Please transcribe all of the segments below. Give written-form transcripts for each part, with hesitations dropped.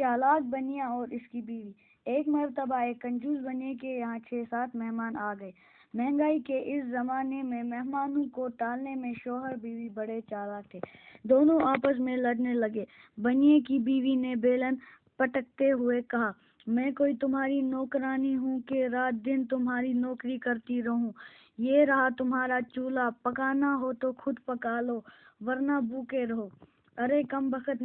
چالاک بنیا اور اس کی بیوی۔ ایک مرتبہ ایک کنجوس بنیے کے یہاں 6-7 مہمان آ گئے۔ مہنگائی کے اس زمانے میں مہمانوں کو ٹالنے میں شوہر بیوی بڑے چالاک تھے۔ دونوں آپس میں لڑنے لگے۔ بنیے کی بیوی نے بیلن پٹکتے ہوئے کہا، میں کوئی تمہاری نوکرانی ہوں کہ رات دن تمہاری نوکری کرتی رہوں؟ یہ رہا تمہارا چولہا، پکانا ہو تو خود پکا لو ورنہ بھوکے رہو۔ ارے کمبخت،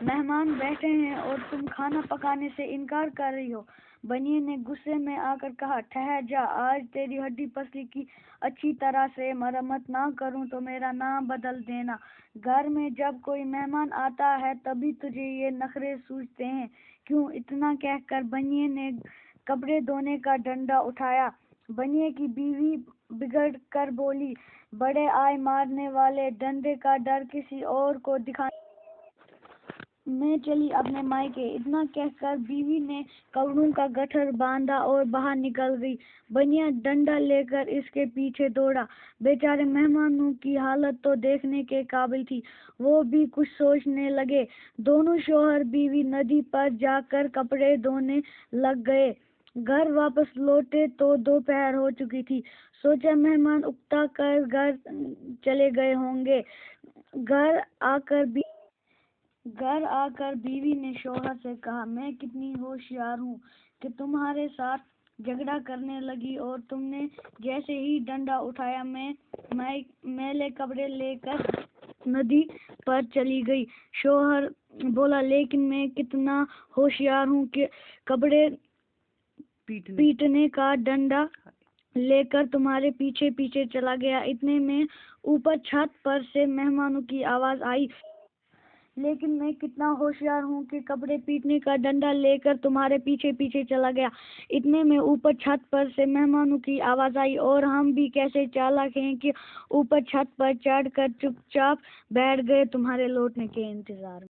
مہمان بیٹھے ہیں اور تم کھانا پکانے سے انکار کر رہی ہو۔ بنیے نے غصے میں آ کر کہا، ٹھہر جا، آج تیری ہڈی پسلی کی اچھی طرح سے مرمت نہ کروں تو میرا نام بدل دینا۔ گھر میں جب کوئی مہمان آتا ہے تبھی تجھے یہ نخرے سوجتے ہیں کیوں؟ اتنا کہہ کر بنیے نے کپڑے دھونے کا ڈنڈا اٹھایا۔ بنیے کی بیوی بگڑ کر بولی، بڑے آئے مارنے والے، ڈنڈے کا ڈر کسی اور کو دکھانے میں چلی اپنے مائکے۔ اتنا کہہ کر بیوی نے کپڑوں کا گٹھر باندھا اور باہر نکل گئی۔ بنیا ڈنڈا لے کر اس کے پیچھے دوڑا۔ بیچارے مہمانوں کی حالت تو دیکھنے کے قابل تھی۔ وہ بھی کچھ سوچنے لگے۔ دونوں شوہر بیوی ندی پر جا کر کپڑے دھونے لگ گئے۔ گھر واپس لوٹے تو دوپہر ہو چکی تھی۔ سوچا مہمان اکتا کر گھر چلے گئے ہوں گے۔ گھر آ کر بیوی نے شوہر سے کہا، میں کتنی ہوشیار ہوں کہ تمہارے ساتھ جھگڑا کرنے لگی اور تم نے جیسے ہی ڈنڈا اٹھایا میں میلے کپڑے لے کر ندی پر چلی گئی۔ شوہر بولا، لیکن میں کتنا ہوشیار ہوں کہ کپڑے پیٹنے کا ڈنڈا لے کر تمہارے پیچھے پیچھے چلا گیا۔ اتنے میں اوپر چھت پر سے مہمانوں کی آواز آئی، لیکن میں کتنا ہوشیار ہوں کہ کپڑے پیٹنے کا ڈنڈا لے کر تمہارے پیچھے پیچھے چلا گیا۔ اتنے میں اوپر چھت پر سے مہمانوں کی آواز آئی، اور ہم بھی کیسے چالاک ہیں کہ اوپر چھت پر چڑھ کر چپ چاپ بیٹھ گئے تمہارے لوٹنے کے انتظار میں۔